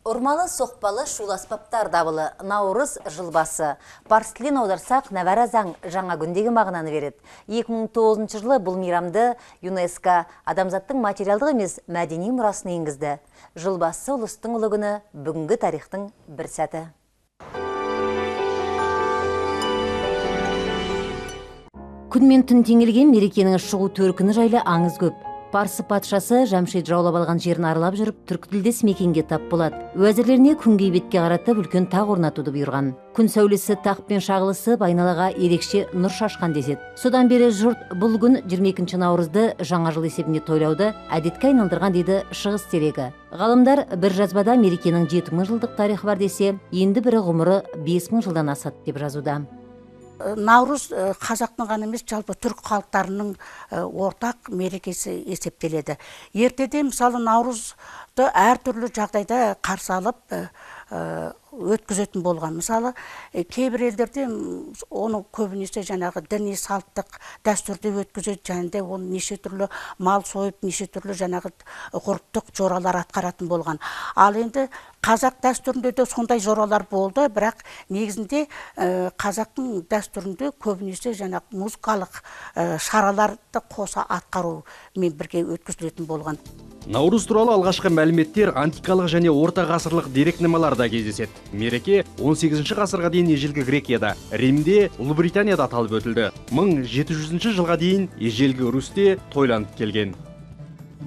Урмалы соқпалы шул аспаптар дабылы наурыз жылбасы. Парс тілін аударсақ, нәвәрә заң жаңа күндегі мағынаны береді. 2009 жылы бұл мейрамды ЮНЕСКО адамзаттың материалдық емес мәдени мұрасын енгізді. Жылбасы ұлыстың ұлы күні бүгінгі тарихтың бір сәті. Күн мен түн теңелген мерекенің шығу төркіні жайлы аңыз көп. Парсы патшасы Жамшид жаулап алған жерін аралап жүріп, түркітілдес мекенге тап болады. Уәзірлеріне күнге бетке қаратып үлкен тақ орнатуды бұйырған. Күн сәулесі тақпен шағылысып, айналаға ерекше нұр шашқан деседі. Содан бері жұрт бұл күн 22 наурызды жаңа жыл есебінде тойлауды әдетке айналдырған дейді шығыс терегі. Ғалымдар бір жазбада мерекенің 7000 жылдық тарихы бар десе, енді бірі ғұмыры 5000 жылдан асады деп жазуда. Наурыз қазақтың ғана емес, жалпы түрік халықтарының ортақ мерекесі есептеледі. Ертеде мысалы наурызды әртүрлі жағдайда қарсы алып өткізетін болған. Мысалы, кейбір елдерде оны көбінесе жаңағы діни салттық дәстүрде өткізеді, және де оны неше түрлі мал сойып, неше түрлі жаңағы ғұрыптық жоралар атқаратын болған. Ал енді қазақ дәстүрінде де сондай жоралар болды, бірақ негізінде қазақтың дәстүрінде көбінесе жаңағы музыкалық шараларды қоса атқарумен бірге өткізілетін болған. Наурыз туралы алғашқы мәліметтер антикалық және орта ғасырлық деректемаларда кездеседі. Мереке 18 ғасырға дейін ежелгі Грекияда, Римде, Ұлыбританияда аталып өтілді. 1700 жылға дейін ежелгі Русьте тойланып келген.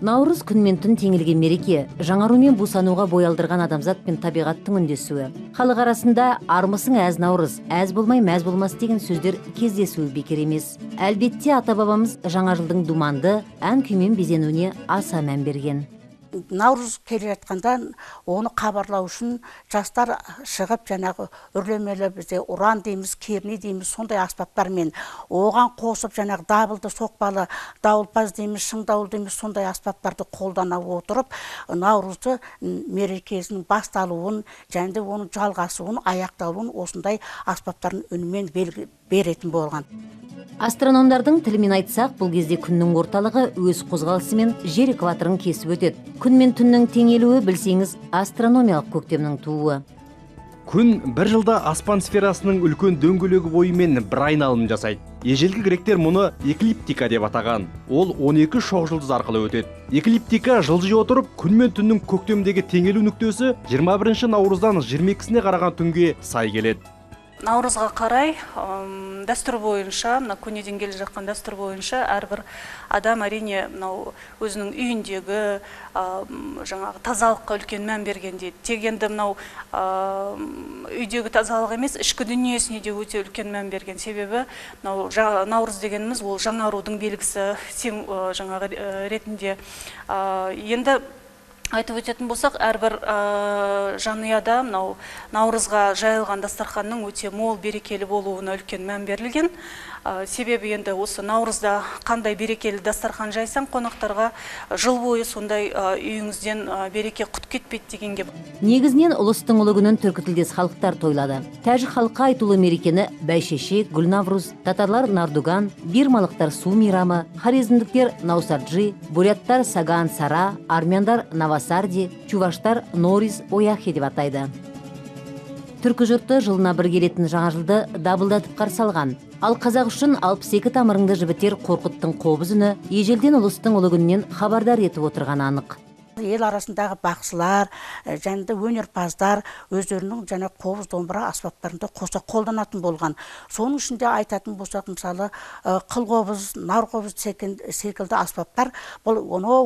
Наурыз күн мен түн теңелген мереке, жаңару мен бусануға бой алдырған адамзат пен табиғаттың үндесуі. Халық арасында армысың әз наурыз, әз болмай мәз болмас деген сөздер кездесуі бекер емес. Әлбетте ата-бабамыз жаңа жылдың думанды, ән күймен безенуіне аса мән берген. Наурыз келе жатқанда оны қабарлау үшін жастар шығып, жаңағы үрлемелі, бізде ұран дейміз, керне дейміз, сондай аспаптармен оған қосып, жаңағы дабылды, соқпалы, дауылпаз дейміз, шың дауыл дейміз, сондай аспаптарды қолдана отырып, наурызды мерекесінің басталуын, және де оның жалғасуын, аяқталуын осындай аспаптардың үнімен беретін болған. Астрономдардың тілімен айтсақ, бұл кезде күннің орталығы өз қозғалысымен жер экваторын кесіп өтеді. Күн мен түннің теңелуі, білсеңіз, астрономиялық көктемнің туы. Күн бір жылда аспан сферасының үлкен дөңгелегі бойымен бір айналым жасайды. Ежелгі гректер мұны эклиптика деп атаған. Ол 12 шоқжұлдыз арқылы өтеді. Эклиптика жылжи отырып, күн мен түннің көктемдегі теңелу нүктесі 21 наурыздан 22-сіне қараған түнге сай келеді. Наурызға қарай, дәстүр бойынша, көнеден келе жатқан дәстүр бойынша, әрбір адам әрине өзінің үйіндегі жаңағы тазалыққа үлкен мән берген дейді. Тек енді үйдегі тазалық емес, ішкі дүниесіне де өте үлкен мән берген. Себебі наурыз дегеніміз ол жаңарудың белгісі жаңағы ретінде. Енді айтып өтетін болсақ, әрбір жанұяда наурызға жайылған дастарханның өте мол берекелі болуына үлкен мән берілген. Себебі енді осы наурызда қандай берекелі дастархан жайсаң, қонақтарға жыл бойы сондай үйіңізден береке құт кетпейді дегенге. Негізінен ұлыстың ұлы күнін түркітілдес халықтар тойлады. Тәжік халыққа айтулы мерекені бәйшешек, гүлнавруз, татарлар нардуган, бирмалықтар су мейрамы, хорезмдіктер наусарджи, буряттар саган сара, армяндар навасарди, чуваштар нориз ояхи деп атайды. Түркі жұрты жылына бір келетін жаңа жылды дабылдатып қарсы алған. Ал қазақ үшін 62 тамырыңды жібітер қорқыттың қобыз үні ежелден ұлыстың ұлы күнінен хабардар етіп отырғаны анық. Ел арасындағы бақсылар, және де өнерпаздар өздерінің жаңа қобыз домбыра аспаптарында қоса қолданатын болған. Соның ішінде айтатын болсақ, мысалы, қылқобыз, нарқобыз секілді аспаптар бұл оны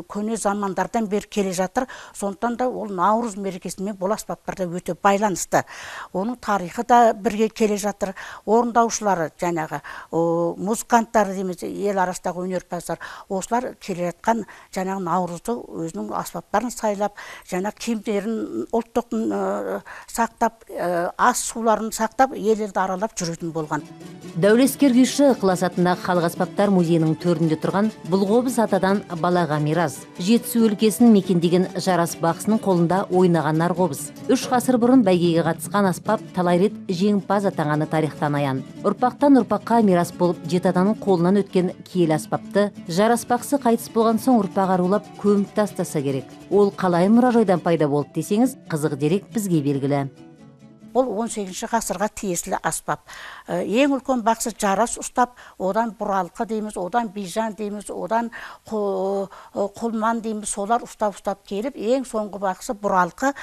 көне замандардан бері келе жатыр. Сондықтан да ол наурыз мерекесімен бұл аспаптарда өте байланысты. Оның тарихы да бірге келе жатыр. Орындаушылары, жаңағы музыканттар дейміз, ел арасындағы өнерпаздар, осылар келе жатқан жаңағы наурызды өзінің аспаптарын сайлап, жаңа киімдерін, ұлттық сақтап, ас суларын сақтап, ел-елді аралап жүретін болған. Дәулескер күйші Ықылас атындағы халық аспаптар музейінің төрінде тұрған бұл қобыз атадан балаға мирас. Жетісу өлкесін мекендеген Жарас бақсының қолында ойнаған нарқобыз. 3 ғасыр бұрын бәйгеге қатысқан аспап талай рет жеңімпаз атанғаны тарихтан аян. Ұрпақтан ұрпаққа мирас болып жеті атаның қолынан өткен киелі аспапты Жарас бақсы қайтыс болған соң ұрпақ арулап көміп тастаса болмаса керек. Ол қалай мұражайдан пайда болды десеңіз, қызық дерек бізге белгілі. Ол 18 ғасырға тиесілі аспап. Ең үлкен бақсы жарас ұстап, одан бұралқы дейміз, одан бижан дейміз, одан құлман дейміз, солар ұстап келіп, ең соңғы бақсы бұралқы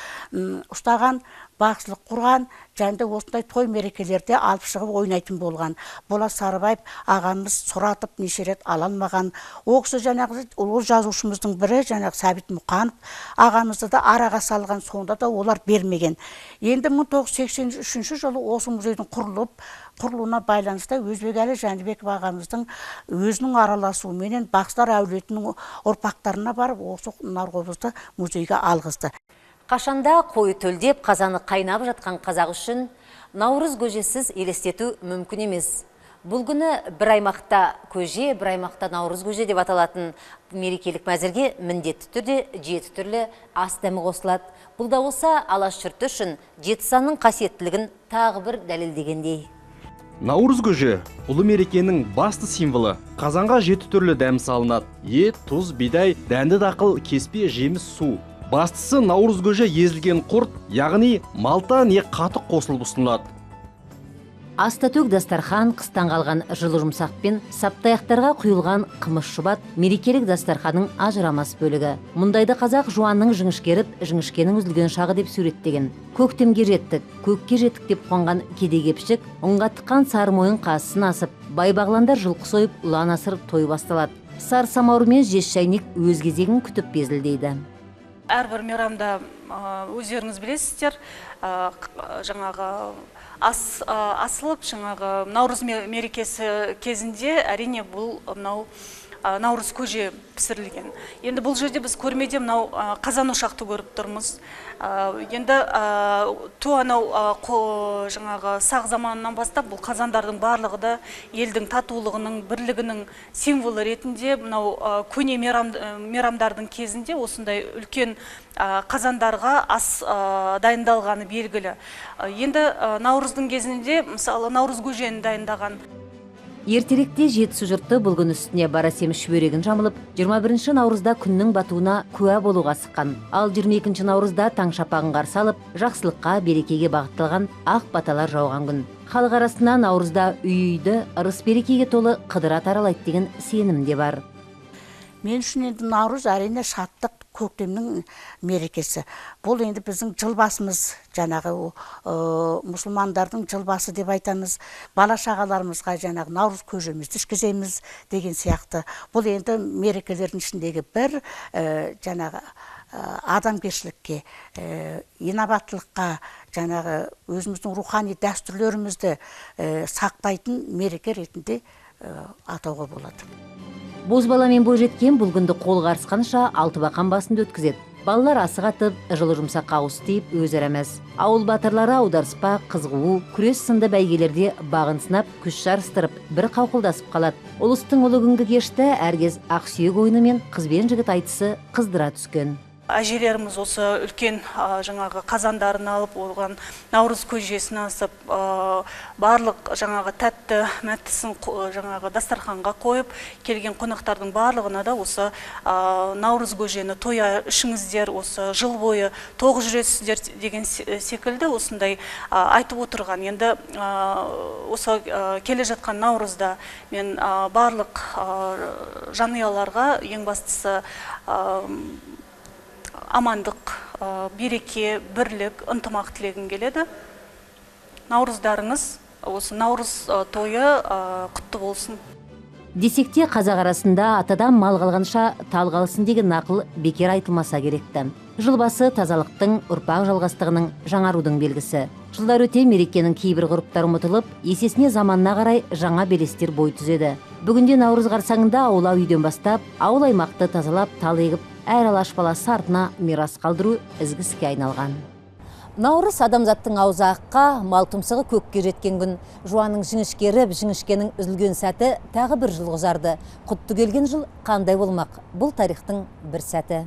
ұстаған, бақсылық құрған, жәнді осындай той мерекелерде алып шығып ойнайтын болған. Болат Сарыбаев ағамыз сұратып неше рет ала алмаған. Ол кісі жаңағы ұлы жазушымыздың бірі, жаңағы Сәбит Мұқанов ағамызды да араға салған, сонда да олар бермеген. Енді 1983 жылы осы музейдің құрылуына байланысты Өзбекәлі Жәнібеков ағамыздың өзінің араласуыменен бақсылар әулетінің ұрпақтарына барып, осы Нарқобызды музейге алғызды. Қашанда қойы төлдеп, қазаны қайнап жатқан қазақ үшін Наурыз көжесіз елестету мүмкін емес. Бұл күні бір аймақта көже, бір аймақта Наурыз көже деп аталатын мерекелік мәзірге міндетті түрде 7 түрлі ас дәмі қосылады. Бұл да болса алаш жұрты үшін жетісанның қасиеттілігін тағы бір дәлелдегендей. Наурыз көже ұлы мерекенің басты символы. Қазанға 7 түрлі дәм салынады. Ет, тұз, бидай, дәнді дақыл, кеспе, жеміс, су. Бастысы наурыз көже езілген құрт, яғни малта не қатық қосылып ұсынылады. Аста төк дастархан, қыстан қалған жылы жұмсақ пен саптаяқтарға құйылған қымыз шұбат мерекелік дастарханның ажырамас бөлігі. Мұндайды қазақ жуанның жіңішкеріп, жіңішкенің үзілген шағы деп суреттеген. Көктемге жеттік, көкке жеттік деп қонған кедей-кепшік, ұнға тыққан сары мойын қазысын асып, бай-бағландар жылқы сойып, ұлан асырып той басталады. Сары самауыр мен жез шайнек өз кезегін күтіп безілдейді. Әрбір мейрамда өздеріңіз білесіздер, жаңағы асылып, жаңағы Наурыз мерекесі кезінде әрине бұл Наурыз көже пісірілген. Енді бұл жерде біз көрмеде мынау қазан ошақты көріп тұрмыз. Енді жаңағы сақ заманынан бастап бұл қазандардың барлығы да елдің татулығының, бірлігінің символы ретінде мынау көне мейрамдардың кезінде осындай үлкен қазандарға ас дайындалғаны белгілі. Енді Наурыздың кезінде мысалы Наурыз көжені дайындаған. Ертеректе жетісу жұрты бұл күн үстіне барасем шүберегін жамылып, 21 наурызда күннің батуына куә болуға асыққан. Ал 22 наурызда таң шапағын қарсы алып, жақсылыққа, берекеге бағытталған ақ баталар жауған күн. Халық арасында наурызда үй-үйді ырыс берекеге толы қыдыра таралайды деген сенім де бар. Мен үшін енді Наурыз әрине шаттық, көктемнің мерекесі. Бұл енді біздің жылбасымыз, жаңағы мұсылмандардың жылбасы деп айтамыз. Бала шағаларымызға жаңағы Наурыз көжемізді ішкіземіз деген сияқты. Бұл енді мерекелердің ішіндегі бір жаңағы адамгершілікке, инабаттылыққа, жаңағы өзіміздің рухани дәстүрлерімізді сақтайтын мереке ретінде атауға болады. Бозбала мен бойжеткен бұл күнді қолға арысқанша Алтыбақан басында өткізеді. Балалар асық атып, жылы жұмсақ ауыз тиіп өзара мәз. Ауыл батырлары аударыспа, қызғуу, күрес сынды бәйгелерде бағын сынап, күш жарыстырып, бір қауқылдасып қалады. Ұлыстың ұлы күнгі кешті әркез ақсүйек ойыны мен қыз бен жігіт айтысы қыздыра түскен. Әжелеріміз осы үлкен жаңағы қазандарын алып, оған Наурыз көжесін асып, барлық жаңағы тәтті мәттісін жаңағы дастарханға қойып, келген қонақтардың барлығына да осы Наурыз көжені тоя ішіңіздер, осы жыл бойы тоқ жүресіздер деген секілді осындай айтып отырған. Енді осы келе жатқан Наурызда мен барлық жанұяларға ең бастысы амандық, береке, бірлік, ынтымақ тілегім келеді. Наурыздарыңыз, осы Наурыз тойы құтты болсын. Десекте қазақ арасында атадан мал қалғанша тал қалсын деген нақыл бекер айтылмаса керекті. Жыл басы тазалықтың, ұрпақ жалғастығының, жаңарудың белгісі. Жылдар өте мерекенің кейбір ғұрыптары ұмытылып, есесіне заманына қарай жаңа белестер бой түзеді. Бүгінде Наурыз қарсаңында аула үйден бастап, ауыл аймақты тазалап, тал егіп, әр алаш баласы артына мирас қалдыру ізгі іске айналған. Наурыз адамзаттың аузы аққа, мал тұмсығы көкке жеткен күн. Жуанның жіңішкеріп, жіңішкенің үзілген сәті тағы бір жыл ұзарды. Құтты келген жыл қандай болмақ? Бұл тарихтың бір сәті.